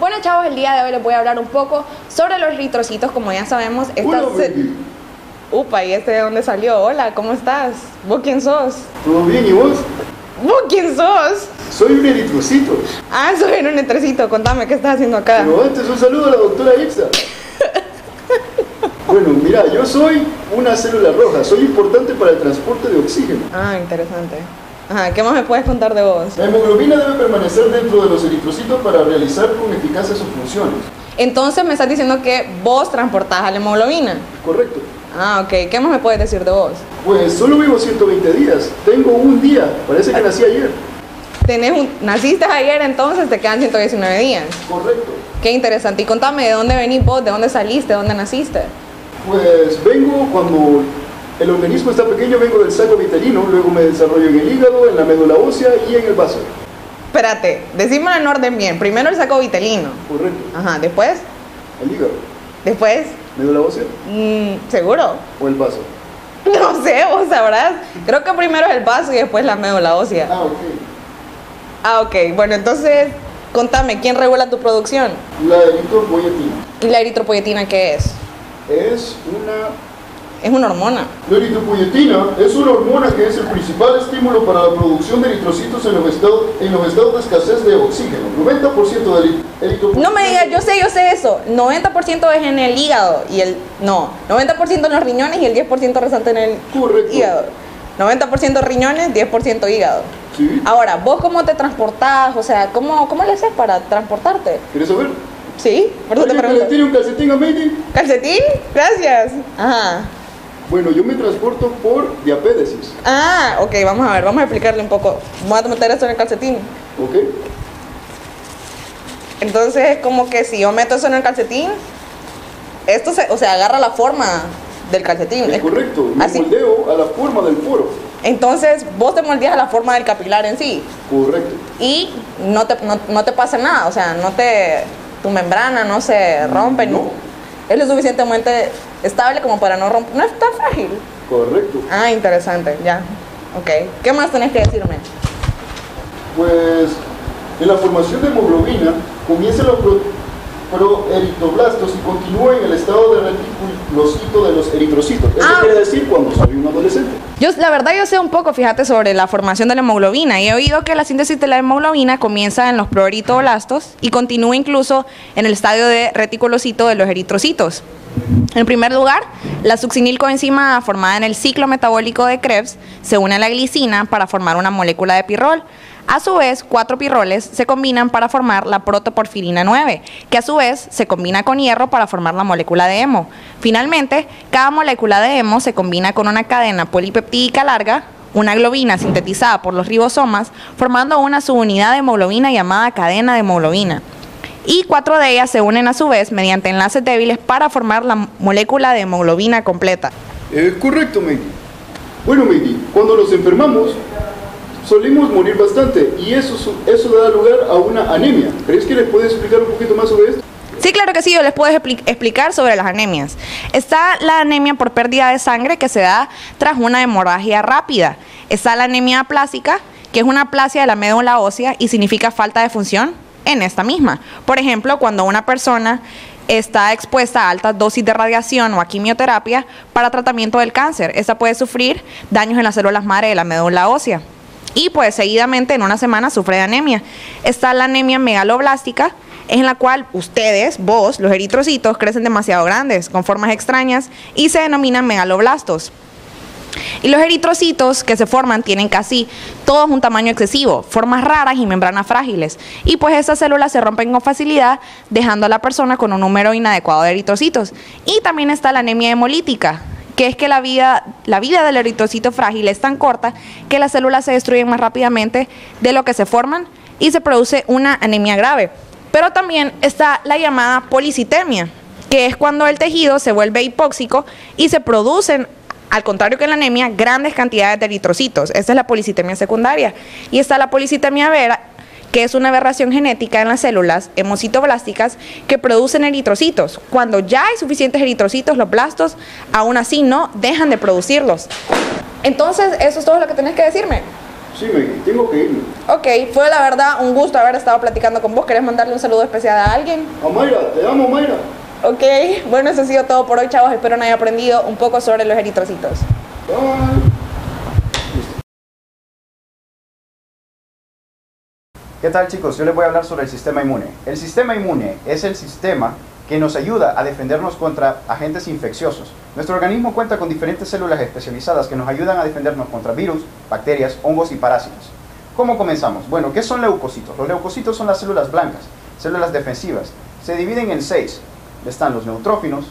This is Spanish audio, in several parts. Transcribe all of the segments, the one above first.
Bueno, chavos, el día de hoy les voy a hablar un poco sobre los eritrocitos. Como ya sabemos, Upa, ¿y este de dónde salió? Hola, ¿cómo estás? ¿Vos quién sos? ¿Todo bien? ¿Y vos? ¿Vos quién sos? Soy un eritrocito. Ah, soy un eritrocito. Contame, ¿qué estás haciendo acá? Pero antes, un saludo a la doctora Ixa. Bueno, mira, yo soy una célula roja. Soy importante para el transporte de oxígeno. Ah, interesante. Ajá, ¿qué más me puedes contar de vos? La hemoglobina debe permanecer dentro de los eritrocitos para realizar con eficacia sus funciones. Entonces me estás diciendo que vos transportás a la hemoglobina. Correcto. Ah, ok. ¿Qué más me puedes decir de vos? Pues solo vivo 120 días. Tengo un día. Parece que nací ayer. Naciste ayer, entonces te quedan 119 días. Correcto. Qué interesante. Y contame, ¿de dónde venís vos? ¿De dónde saliste? ¿De dónde naciste? Pues vengo cuando el organismo está pequeño, vengo del saco vitelino, luego me desarrollo en el hígado, en la médula ósea y en el vaso. Espérate, decímelo en orden bien. Primero el saco vitelino. Correcto. Ajá, después. El hígado. Después. ¿Médula ósea? ¿Seguro? ¿O el vaso? No sé, vos sabrás. Creo que primero es el vaso y después la médula ósea. Ah, ok. Ah, ok. Bueno, entonces, contame, ¿quién regula tu producción? La eritropoyetina. ¿Y la eritropoyetina qué es? Es una hormona. La eritropoyetina es una hormona que es el principal estímulo para la producción de eritrocitos en los estados de escasez de oxígeno. 90% de eritropoyetina... No me digas, yo sé eso. 90% es en el hígado y 90% en los riñones y el 10% restante en el hígado. 90% riñones, 10% hígado. Sí. Ahora, ¿vos cómo te transportás? O sea, ¿cómo le haces para transportarte? ¿Quieres saber? Sí, por eso te pregunto. ¿Tiene un calcetín a Mayday? ¿Calcetín? Gracias. Ajá. Bueno, yo me transporto por diapédesis. Ah, ok, vamos a ver, vamos a explicarle un poco. Vamos a meter esto en el calcetín. Ok. Entonces es como que si yo meto eso en el calcetín, esto agarra la forma del calcetín. Es correcto, me moldeo a la forma del poro. Entonces vos te moldeas a la forma del capilar en sí. Correcto. Y no te pasa nada, o sea, tu membrana no se rompe. No. Es lo suficientemente estable como para no romper. No es tan frágil. Correcto. Ah, interesante, ya. Ok. ¿Qué más tenés que decirme? Pues en la formación de hemoglobina comienzan los proeritoblastos y continúa en el estado de reticulocito de los eritrocitos. Eso quiere decir cuando soy un adolescente. La verdad yo sé un poco, fíjate, sobre la formación de la hemoglobina y he oído que la síntesis de la hemoglobina comienza en los proeritoblastos y continúa incluso en el estadio de reticulocito de los eritrocitos. En primer lugar, la succinilcoenzima A formada en el ciclo metabólico de Krebs se une a la glicina para formar una molécula de pirrol. A su vez, 4 pirroles se combinan para formar la protoporfirina 9, que a su vez se combina con hierro para formar la molécula de hemo. Finalmente, cada molécula de hemo se combina con una cadena polipeptídica larga, una globina sintetizada por los ribosomas, formando una subunidad de hemoglobina llamada cadena de hemoglobina. Y 4 de ellas se unen a su vez mediante enlaces débiles para formar la molécula de hemoglobina completa. Correcto, Maggie. Bueno, Maggie, cuando nos enfermamos, solemos morir bastante y eso da lugar a una anemia. ¿Crees que les puedes explicar un poquito más sobre esto? Sí, claro que sí, yo les puedo explicar sobre las anemias. Está la anemia por pérdida de sangre que se da tras una hemorragia rápida. Está la anemia aplásica, que es una aplasia de la médula ósea y significa falta de función en esta misma. Por ejemplo, cuando una persona está expuesta a altas dosis de radiación o a quimioterapia para tratamiento del cáncer, esta puede sufrir daños en las células madre de la médula ósea. Y pues seguidamente en una semana sufre de anemia. Está la anemia megaloblástica, en la cual vos, los eritrocitos, crecen demasiado grandes, con formas extrañas, y se denominan megaloblastos. Y los eritrocitos que se forman tienen casi todos un tamaño excesivo, formas raras y membranas frágiles. Y pues estas células se rompen con facilidad, dejando a la persona con un número inadecuado de eritrocitos. Y también está la anemia hemolítica, que es que la vida del eritrocito frágil es tan corta que las células se destruyen más rápidamente de lo que se forman y se produce una anemia grave. Pero también está la llamada policitemia, que es cuando el tejido se vuelve hipóxico y se producen, al contrario que en la anemia, grandes cantidades de eritrocitos. Esta es la policitemia secundaria. Y está la policitemia vera, que es una aberración genética en las células hemocitoblásticas que producen eritrocitos. Cuando ya hay suficientes eritrocitos, los blastos aún así no dejan de producirlos. Entonces, eso es todo lo que tenés que decirme. Sí, Maggie, tengo que irme. Ok, fue la verdad un gusto haber estado platicando con vos. ¿Querés mandarle un saludo especial a alguien? A Mayra, te amo, Mayra. Ok, bueno, eso ha sido todo por hoy, chavos. Espero no haya aprendido un poco sobre los eritrocitos. Bye. ¿Qué tal, chicos? Yo les voy a hablar sobre el sistema inmune. El sistema inmune es el sistema que nos ayuda a defendernos contra agentes infecciosos. Nuestro organismo cuenta con diferentes células especializadas que nos ayudan a defendernos contra virus, bacterias, hongos y parásitos. ¿Cómo comenzamos? Bueno, ¿qué son leucocitos? Los leucocitos son las células blancas, células defensivas. Se dividen en 6. Están los neutrófilos,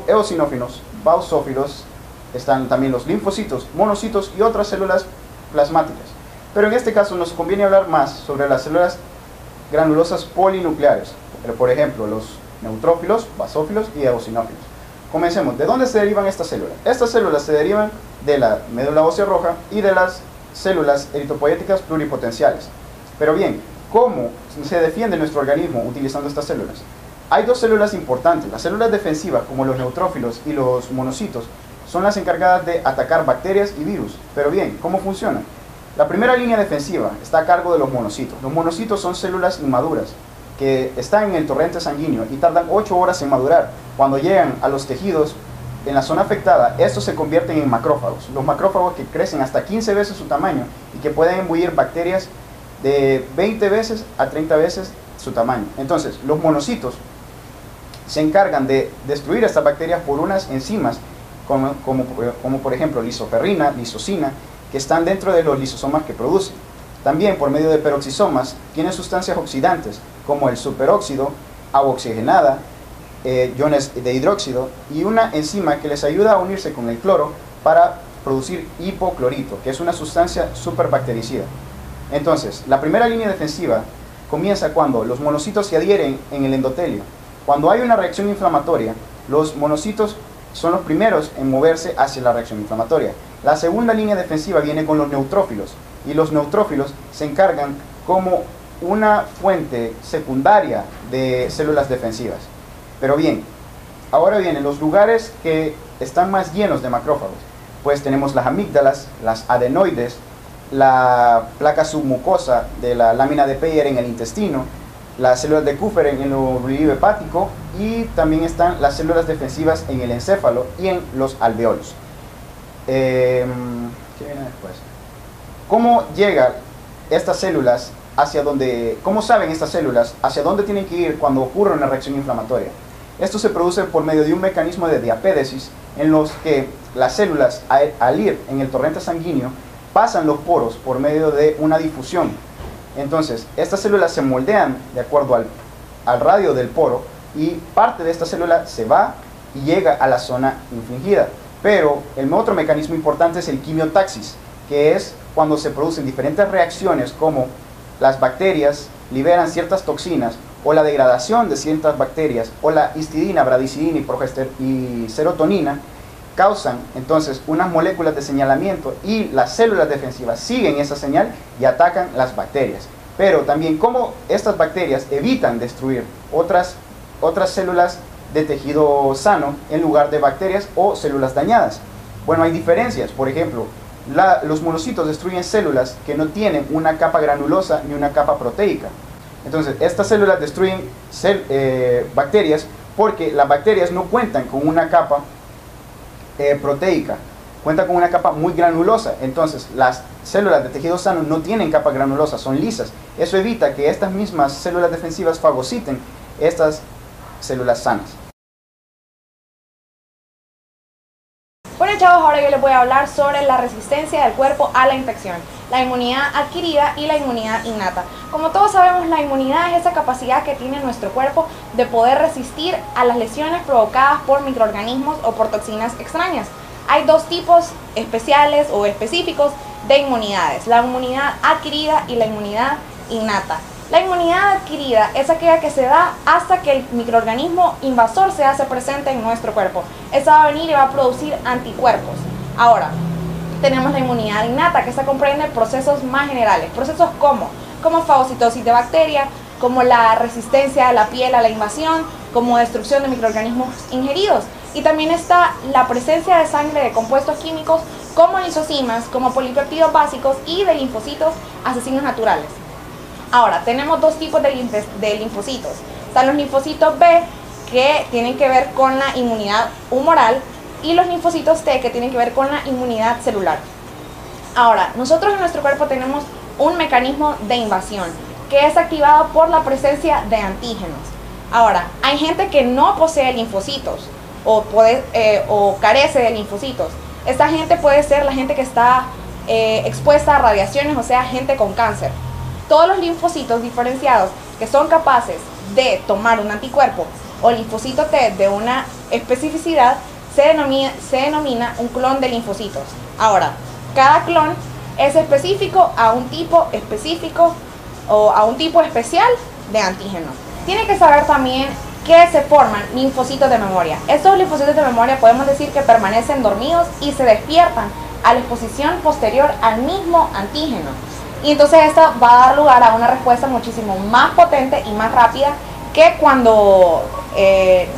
eosinófilos, basófilos, están también los linfocitos, monocitos y otras células plasmáticas. Pero en este caso nos conviene hablar más sobre las células granulosas polinucleares, por ejemplo, los neutrófilos, basófilos y eosinófilos. Comencemos. ¿De dónde se derivan estas células? Estas células se derivan de la médula ósea roja y de las células eritropoyéticas pluripotenciales. Pero bien, ¿cómo se defiende nuestro organismo utilizando estas células? Hay dos células importantes. Las células defensivas, como los neutrófilos y los monocitos, son las encargadas de atacar bacterias y virus. Pero bien, ¿cómo funcionan? La primera línea defensiva está a cargo de los monocitos. Los monocitos son células inmaduras que están en el torrente sanguíneo y tardan 8 horas en madurar. Cuando llegan a los tejidos en la zona afectada, estos se convierten en macrófagos. Los macrófagos que crecen hasta 15 veces su tamaño y que pueden embullir bacterias de 20 veces a 30 veces su tamaño. Entonces, los monocitos se encargan de destruir estas bacterias por unas enzimas como por ejemplo lisoferrina, lisocina, que están dentro de los lisosomas que producen. También por medio de peroxisomas tienen sustancias oxidantes como el superóxido, agua oxigenada, iones de hidróxido y una enzima que les ayuda a unirse con el cloro para producir hipoclorito, que es una sustancia superbactericida. Entonces, la primera línea defensiva comienza cuando los monocitos se adhieren en el endotelio. Cuando hay una reacción inflamatoria, los monocitos son los primeros en moverse hacia la reacción inflamatoria. La segunda línea defensiva viene con los neutrófilos, y los neutrófilos se encargan como una fuente secundaria de células defensivas. Pero bien, ahora vienen los lugares que están más llenos de macrófagos. Pues tenemos las amígdalas, las adenoides, la placa submucosa de la lámina de Peyer en el intestino, las células de Kupffer en el bulbo hepático y también están las células defensivas en el encéfalo y en los alveolos. ¿Qué viene después? ¿Cómo llegan estas células hacia donde, cómo saben estas células hacia dónde tienen que ir cuando ocurre una reacción inflamatoria? Esto se produce por medio de un mecanismo de diapédesis en los que las células al ir en el torrente sanguíneo pasan los poros por medio de una difusión. Entonces, estas células se moldean de acuerdo al radio del poro y parte de esta célula se va y llega a la zona infringida. Pero el otro mecanismo importante es el quimiotaxis, que es cuando se producen diferentes reacciones como las bacterias liberan ciertas toxinas o la degradación de ciertas bacterias o la histidina, bradicidina y serotonina causan entonces unas moléculas de señalamiento y las células defensivas siguen esa señal y atacan las bacterias. Pero también cómo estas bacterias evitan destruir otras células de tejido sano en lugar de bacterias o células dañadas. Bueno, hay diferencias. Por ejemplo, los monocitos destruyen células que no tienen una capa granulosa ni una capa proteica. Entonces, estas células destruyen bacterias porque las bacterias no cuentan con una capa proteica, cuentan con una capa muy granulosa. Entonces, las células de tejido sano no tienen capa granulosa, son lisas. Eso evita que estas mismas células defensivas fagociten estas células sanas. Bueno, chavos, ahora yo les voy a hablar sobre la resistencia del cuerpo a la infección, la inmunidad adquirida y la inmunidad innata. Como todos sabemos, la inmunidad es esa capacidad que tiene nuestro cuerpo de poder resistir a las lesiones provocadas por microorganismos o por toxinas extrañas. Hay dos tipos especiales o específicos de inmunidades, la inmunidad adquirida y la inmunidad innata. La inmunidad adquirida es aquella que se da hasta que el microorganismo invasor se hace presente en nuestro cuerpo. Esa va a venir y va a producir anticuerpos. Ahora, tenemos la inmunidad innata, que esta comprende procesos más generales. Procesos como fagocitosis de bacteria, como la resistencia de la piel a la invasión, como destrucción de microorganismos ingeridos. Y también está la presencia de sangre de compuestos químicos como lisocimas, como polipéptidos básicos y de linfocitos asesinos naturales. Ahora, tenemos dos tipos de linfocitos. Están los linfocitos B, que tienen que ver con la inmunidad humoral, y los linfocitos T, que tienen que ver con la inmunidad celular. Ahora, nosotros en nuestro cuerpo tenemos un mecanismo de invasión que es activado por la presencia de antígenos. Ahora, hay gente que no posee linfocitos o carece de linfocitos. Esta gente puede ser la gente que está expuesta a radiaciones, o sea, gente con cáncer. Todos los linfocitos diferenciados que son capaces de tomar un anticuerpo o linfocito T de una especificidad se denomina un clon de linfocitos. Ahora, cada clon es específico a un tipo específico o a un tipo especial de antígeno. Tiene que saber también que se forman linfocitos de memoria. Estos linfocitos de memoria podemos decir que permanecen dormidos y se despiertan a la exposición posterior al mismo antígeno. Y entonces esto va a dar lugar a una respuesta muchísimo más potente y más rápida que cuando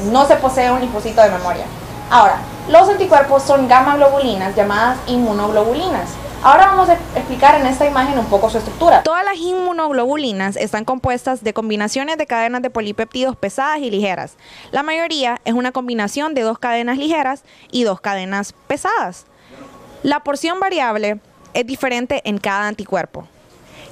no se posee un linfocito de memoria. Ahora, los anticuerpos son gamma globulinas llamadas inmunoglobulinas. Ahora vamos a explicar en esta imagen un poco su estructura. Todas las inmunoglobulinas están compuestas de combinaciones de cadenas de polipéptidos pesadas y ligeras. La mayoría es una combinación de 2 cadenas ligeras y 2 cadenas pesadas. La porción variable es diferente en cada anticuerpo.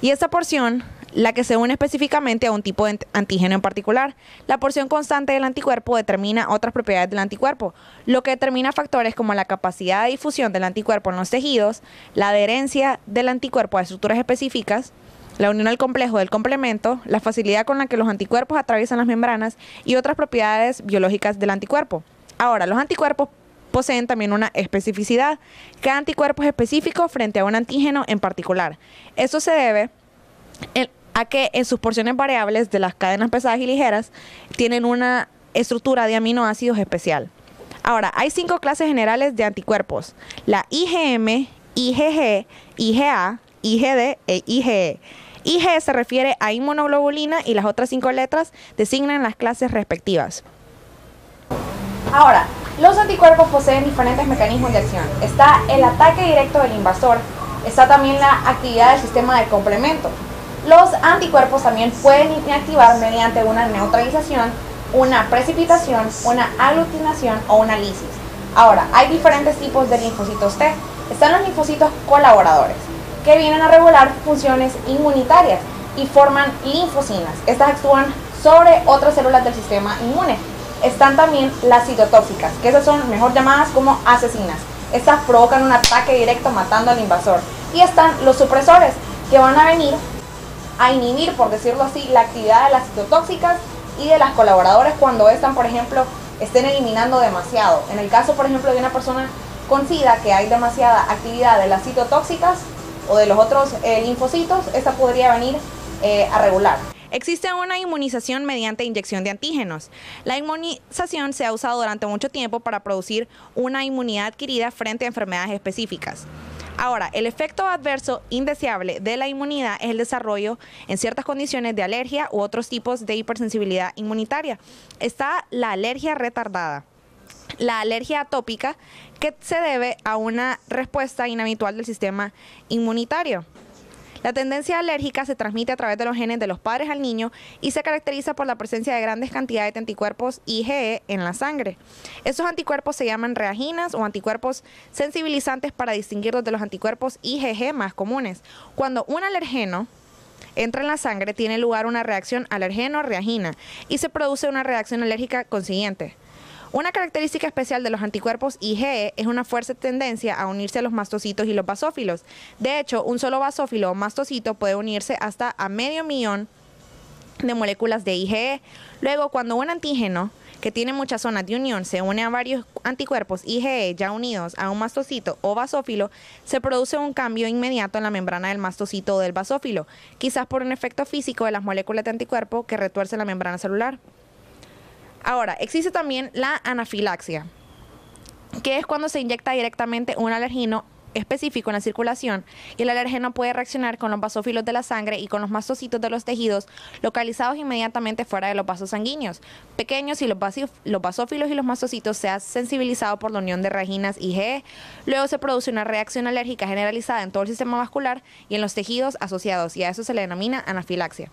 Y esta porción, la que se une específicamente a un tipo de antígeno en particular. La porción constante del anticuerpo determina otras propiedades del anticuerpo, lo que determina factores como la capacidad de difusión del anticuerpo en los tejidos, la adherencia del anticuerpo a estructuras específicas, la unión al complejo del complemento, la facilidad con la que los anticuerpos atraviesan las membranas y otras propiedades biológicas del anticuerpo. Ahora, los anticuerpos poseen también una especificidad. Cada anticuerpo es específico frente a un antígeno en particular. Esto se debe a que en sus porciones variables de las cadenas pesadas y ligeras tienen una estructura de aminoácidos especial. Ahora, hay 5 clases generales de anticuerpos: la IgM, IgG, IgA, IgD e IgE. Ig se refiere a inmunoglobulina y las otras 5 letras designan las clases respectivas. Ahora, los anticuerpos poseen diferentes mecanismos de acción. Está el ataque directo del invasor, está también la actividad del sistema de complemento. Los anticuerpos también pueden inactivar mediante una neutralización, una precipitación, una aglutinación o una lisis. Ahora, hay diferentes tipos de linfocitos T. Están los linfocitos colaboradores, que vienen a regular funciones inmunitarias y forman linfocinas. Estas actúan sobre otras células del sistema inmune. Están también las citotóxicas, que esas son mejor llamadas como asesinas. Estas provocan un ataque directo matando al invasor. Y están los supresores, que van a venir a inhibir, por decirlo así, la actividad de las citotóxicas y de las colaboradoras cuando estas, por ejemplo, estén eliminando demasiado. En el caso, por ejemplo, de una persona con SIDA, que hay demasiada actividad de las citotóxicas o de los otros linfocitos, esta podría venir a regular. Existe una inmunización mediante inyección de antígenos. La inmunización se ha usado durante mucho tiempo para producir una inmunidad adquirida frente a enfermedades específicas. Ahora, el efecto adverso indeseable de la inmunidad es el desarrollo en ciertas condiciones de alergia u otros tipos de hipersensibilidad inmunitaria. Está la alergia retardada, la alergia atópica, que se debe a una respuesta inhabitual del sistema inmunitario. La tendencia alérgica se transmite a través de los genes de los padres al niño y se caracteriza por la presencia de grandes cantidades de anticuerpos IgE en la sangre. Estos anticuerpos se llaman reaginas o anticuerpos sensibilizantes para distinguirlos de los anticuerpos IgG más comunes. Cuando un alergeno entra en la sangre, tiene lugar una reacción alergeno-reagina y se produce una reacción alérgica consiguiente. Una característica especial de los anticuerpos IgE es una fuerte tendencia a unirse a los mastocitos y los basófilos. De hecho, un solo basófilo o mastocito puede unirse hasta a 500.000 de moléculas de IgE. Luego, cuando un antígeno que tiene muchas zonas de unión se une a varios anticuerpos IgE ya unidos a un mastocito o basófilo, se produce un cambio inmediato en la membrana del mastocito o del basófilo, quizás por un efecto físico de las moléculas de anticuerpo que retuercen la membrana celular. Ahora, existe también la anafilaxia, que es cuando se inyecta directamente un alergeno específico en la circulación y el alérgeno puede reaccionar con los basófilos de la sangre y con los mastocitos de los tejidos localizados inmediatamente fuera de los vasos sanguíneos pequeños y los basófilos y los mastocitos se han sensibilizado por la unión de reaginas IgE. Luego se produce una reacción alérgica generalizada en todo el sistema vascular y en los tejidos asociados y a eso se le denomina anafilaxia.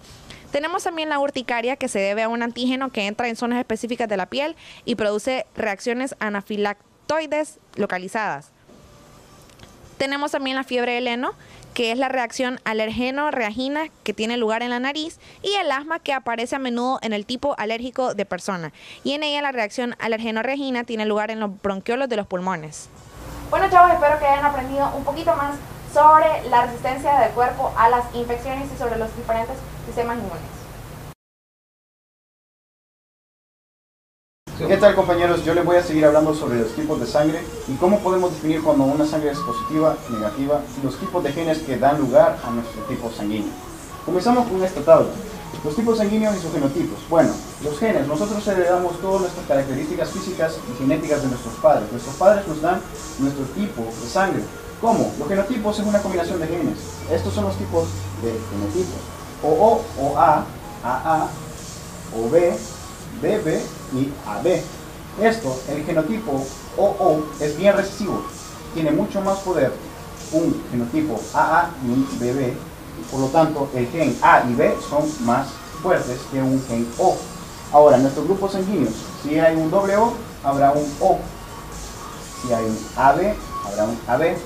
Tenemos también la urticaria, que se debe a un antígeno que entra en zonas específicas de la piel y produce reacciones anafilactoides localizadas. Tenemos también la fiebre del heno, que es la reacción alergeno-reagina que tiene lugar en la nariz, y el asma, que aparece a menudo en el tipo alérgico de persona. Y en ella la reacción alergeno-reagina tiene lugar en los bronquiolos de los pulmones. Bueno, chavos, espero que hayan aprendido un poquito más sobre la resistencia del cuerpo a las infecciones y sobre los diferentes sistemas inmunes. ¿Qué tal, compañeros? Yo les voy a seguir hablando sobre los tipos de sangre y cómo podemos definir cuando una sangre es positiva, negativa y los tipos de genes que dan lugar a nuestro tipo sanguíneo. Comenzamos con esta tabla. Los tipos sanguíneos y sus genotipos. Bueno, los genes, nosotros heredamos todas nuestras características físicas y genéticas de nuestros padres. Nuestros padres nos dan nuestro tipo de sangre. ¿Cómo? Los genotipos es una combinación de genes. Estos son los tipos de genotipos. O A, AA, OB, BB y AB. Esto, el genotipo OO es bien recesivo, tiene mucho más poder un genotipo AA y un BB, y por lo tanto el gen A y B son más fuertes que un gen O. Ahora, nuestros grupos sanguíneos, si hay un O, habrá un O, si hay un AB, habrá un AB,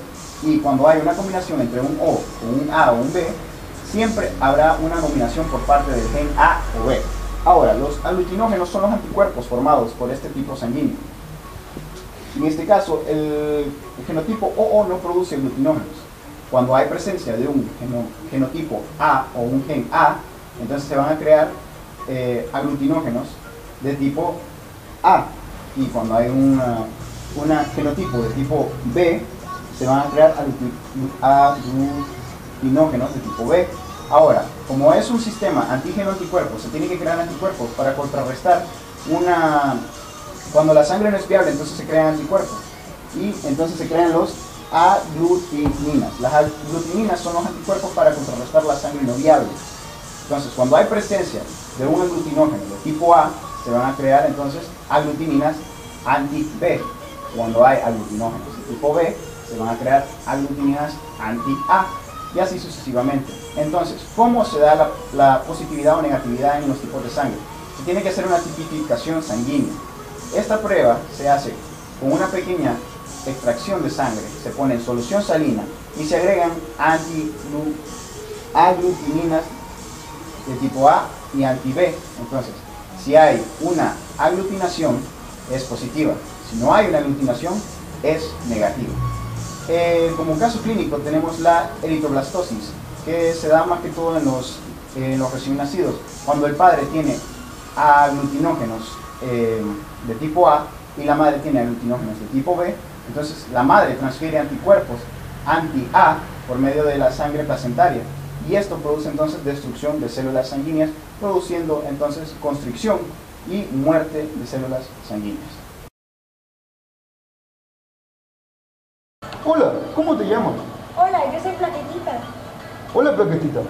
y cuando hay una combinación entre un O, un A o un B, siempre habrá una dominación por parte del gen A o B. Ahora, los aglutinógenos son los anticuerpos formados por este tipo sanguíneo. En este caso, el genotipo OO no produce aglutinógenos. Cuando hay presencia de un genotipo A o un gen A, entonces se van a crear aglutinógenos de tipo A. Y cuando hay un genotipo de tipo B, se van a crear aglutinógenos de tipo B. Ahora, como es un sistema antígeno-anticuerpos, se tiene que crear anticuerpos para contrarrestar cuando la sangre no es viable, entonces se crean anticuerpos y entonces se crean los aglutininas. Las aglutininas son los anticuerpos para contrarrestar la sangre no viable. Entonces, cuando hay presencia de un aglutinógeno de tipo A, se van a crear entonces aglutininas anti-B. Cuando hay aglutinógenos de tipo B, se van a crear aglutininas anti-A. Y así sucesivamente. Entonces, ¿cómo se da la positividad o negatividad en los tipos de sangre? Se tiene que hacer una tipificación sanguínea. Esta prueba se hace con una pequeña extracción de sangre, se pone en solución salina y se agregan aglutininas de tipo A y anti-B. Entonces, si hay una aglutinación, es positiva. Si no hay una aglutinación, es negativa. Como caso clínico tenemos la eritroblastosis, que se da más que todo en los recién nacidos. Cuando el padre tiene aglutinógenos de tipo A y la madre tiene aglutinógenos de tipo B, entonces la madre transfiere anticuerpos anti-A por medio de la sangre placentaria. Y esto produce entonces destrucción de células sanguíneas, produciendo entonces constricción y muerte de células sanguíneas. Hola, ¿cómo te llamas? Hola, yo soy Plaquetita. Hola, Plaquetita.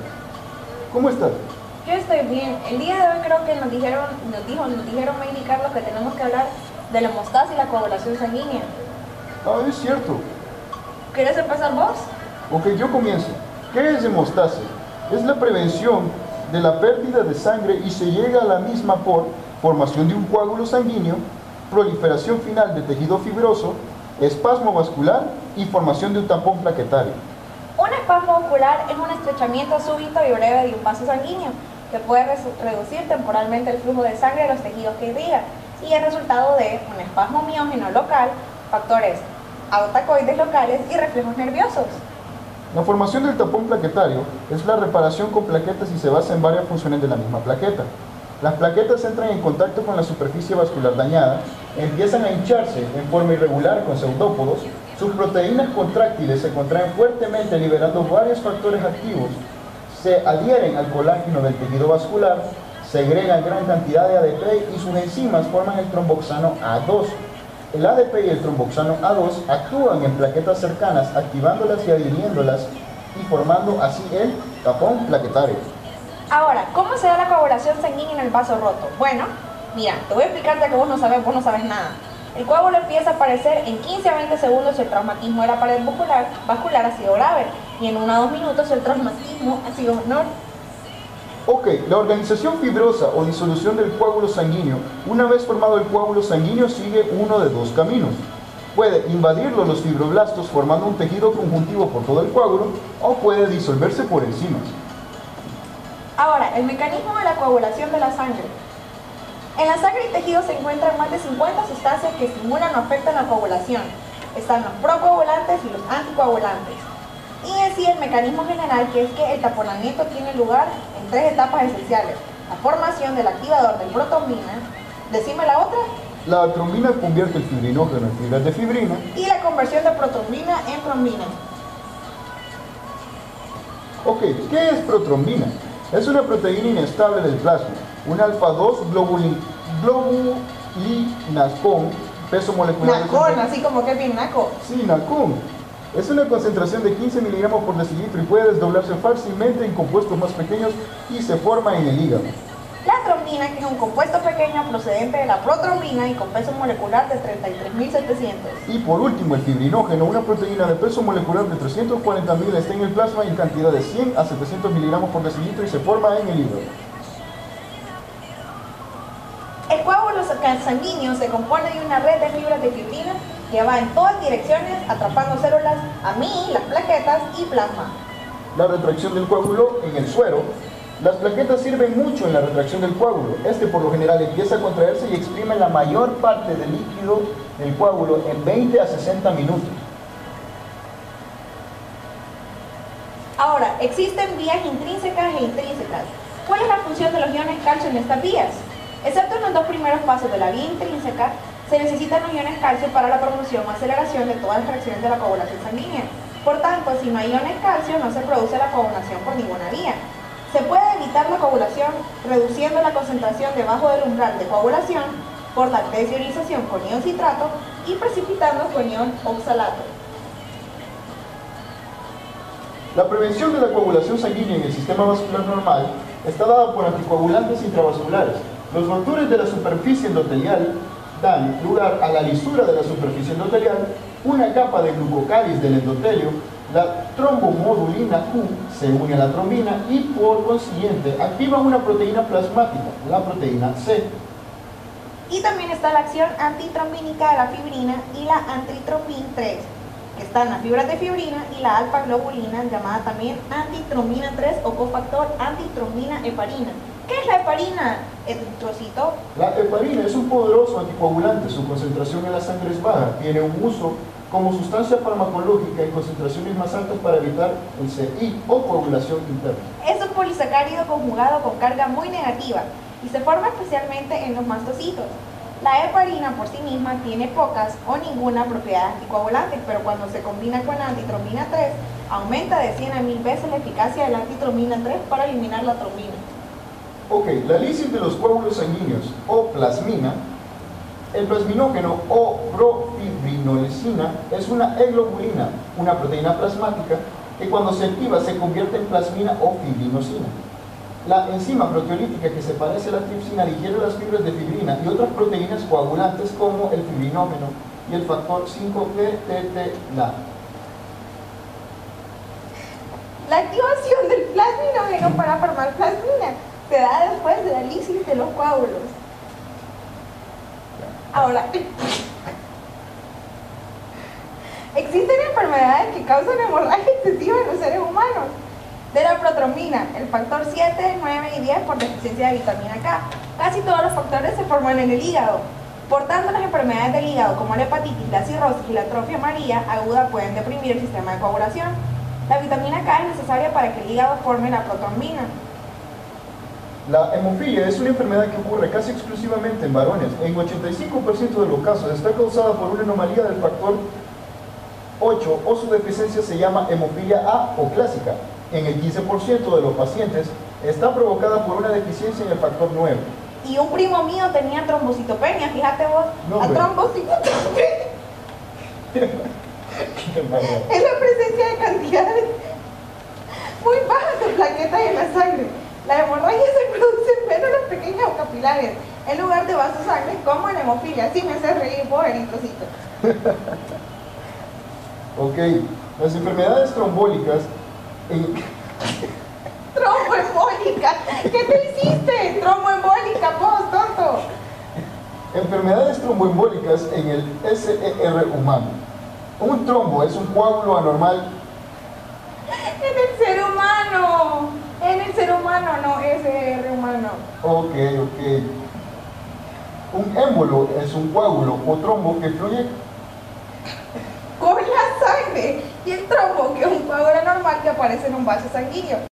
¿Cómo estás? Yo estoy bien. El día de hoy creo que nos dijeron May y Carlos que tenemos que hablar de la hemostasia y la coagulación sanguínea. Ah, es cierto. ¿Quieres empezar vos? Ok, yo comienzo. ¿Qué es hemostasia? Es la prevención de la pérdida de sangre y se llega a la misma por formación de un coágulo sanguíneo, proliferación final de tejido fibroso, espasmo vascular y formación de un tampón plaquetario. Un espasmo vascular es un estrechamiento súbito y breve de un vaso sanguíneo que puede reducir temporalmente el flujo de sangre de los tejidos que irriga y es resultado de un espasmo miógeno local, factores autacoides locales y reflejos nerviosos. La formación del tampón plaquetario es la reparación con plaquetas y se basa en varias funciones de la misma plaqueta. Las plaquetas entran en contacto con la superficie vascular dañada, empiezan a hincharse en forma irregular con pseudópodos, sus proteínas contráctiles se contraen fuertemente liberando varios factores activos, se adhieren al colágeno del tejido vascular, segregan gran cantidad de ADP y sus enzimas forman el tromboxano A2. El ADP y el tromboxano A2 actúan en plaquetas cercanas, activándolas y adhiriéndolas y formando así el tapón plaquetario. Ahora, ¿cómo se da la coagulación sanguínea en el vaso roto? Bueno, mira, te voy a explicarte que vos no sabes nada. El coágulo empieza a aparecer en 15 a 20 segundos si el traumatismo de la pared vascular ha sido grave y en 1 a 2 minutos si el traumatismo ha sido menor. Ok, la organización fibrosa o disolución del coágulo sanguíneo, una vez formado el coágulo sanguíneo, sigue uno de dos caminos. Puede invadirlo los fibroblastos formando un tejido conjuntivo por todo el coágulo o puede disolverse por enzimas. Ahora, el mecanismo de la coagulación de la sangre. En la sangre y tejido se encuentran más de 50 sustancias que estimulan o afectan la coagulación. Están los procoagulantes y los anticoagulantes. Y en sí el mecanismo general, que es que el taponamiento tiene lugar en 3 etapas esenciales. La formación del activador de protrombina, decime la otra. La trombina convierte el fibrinógeno en fibras de fibrina. Y la conversión de protrombina en trombina. Ok, ¿qué es protrombina? Es una proteína inestable del plasma, un alfa-2 globulinascón, peso molecular... Nacón, así como que es bien naco. Sí, nacón. Es una concentración de 15 miligramos por decilitro y puede desdoblarse fácilmente en compuestos más pequeños y se forma en el hígado. La trombina, que es un compuesto pequeño procedente de la protrombina y con peso molecular de 33.700. Y por último, el fibrinógeno, una proteína de peso molecular de 340.000, está en el plasma en cantidad de 100 a 700 miligramos por decilitro y se forma en el hígado. El coágulo sanguíneo se compone de una red de fibras de fibrina que va en todas direcciones atrapando células, las plaquetas y plasma. La retracción del coágulo en el suero. Las plaquetas sirven mucho en la retracción del coágulo. Este por lo general empieza a contraerse y exprime la mayor parte del líquido del coágulo en 20 a 60 minutos. Ahora, existen vías intrínsecas e intrínsecas. ¿Cuál es la función de los iones calcio en estas vías? Excepto en los 2 primeros pasos de la vía intrínseca, se necesitan los iones calcio para la promoción o aceleración de todas las reacciones de la coagulación sanguínea. Por tanto, si no hay iones calcio, no se produce la coagulación por ninguna vía. Se puede evitar la coagulación reduciendo la concentración debajo del umbral de coagulación por la desionización con ion citrato y precipitando con ion oxalato. La prevención de la coagulación sanguínea en el sistema vascular normal está dada por anticoagulantes intravasculares. Los ruptores de la superficie endotelial dan lugar a la lisura de la superficie endotelial, una capa de glucocáliz del endotelio, la trombomodulina Q se une a la trombina y por consiguiente activa una proteína plasmática, la proteína C. Y también está la acción antitrombínica de la fibrina y la antitrombin 3, que están las fibras de fibrina y la alfa-globulina, llamada también antitrombina 3 o cofactor antitrombina heparina. ¿Qué es la heparina, Trocito? La heparina es un poderoso anticoagulante, su concentración en la sangre es baja, tiene un uso como sustancia farmacológica en concentraciones más altas para evitar el CI o coagulación interna. Es un polisacárido conjugado con carga muy negativa y se forma especialmente en los mastocitos. La heparina por sí misma tiene pocas o ninguna propiedad anticoagulante, pero cuando se combina con antitrombina 3, aumenta de 100 a 1000 veces la eficacia de la antitrombina 3 para eliminar la trombina. Ok, la lisis de los coágulos sanguíneos o plasmina, el plasminógeno o profibrinolesina es una heglobulina, una proteína plasmática que cuando se activa se convierte en plasmina o fibrinosina. La enzima proteolítica que se parece a la tripsina digiere las fibras de fibrina y otras proteínas coagulantes como el fibrinógeno y el factor 5-PTT-LA. La activación del plasminógeno para formar plasmina se da después de la lisis de los coágulos. Ahora, existen enfermedades que causan hemorragia excesiva en los seres humanos. De la protrombina, el factor 7, 9 y 10 por deficiencia de vitamina K. Casi todos los factores se forman en el hígado. Por tanto, las enfermedades del hígado como la hepatitis, la cirrosis y la atrofia amarilla aguda pueden deprimir el sistema de coagulación. La vitamina K es necesaria para que el hígado forme la protrombina. La hemofilia es una enfermedad que ocurre casi exclusivamente en varones. En 85% de los casos está causada por una anomalía del factor 8 o su deficiencia se llama hemofilia A o clásica. En el 15% de los pacientes está provocada por una deficiencia en el factor 9. Y un primo mío tenía trombocitopenia, fíjate vos. No, la hombre. trombocitopenia Qué madre. es la presencia de cantidades muy bajas de plaquetas en la sangre. La hemorragia se produce en vénulas pequeñas o capilares, en lugar de vasos sangre, como en la hemofilia. Así me hace reír vos, eritrocito. Ok, las enfermedades trombólicas Tromboembólica. ¿Qué te hiciste? Tromboembólica, vos, tonto. enfermedades tromboembólicas en el SER humano. Un trombo es un coágulo anormal. En el ser humano. En el ser humano, no SR humano. Ok. Un émbolo es un coágulo o trombo que fluye. Con la sangre. Y el trombo, que es un coágulo normal que aparece en un vaso sanguíneo.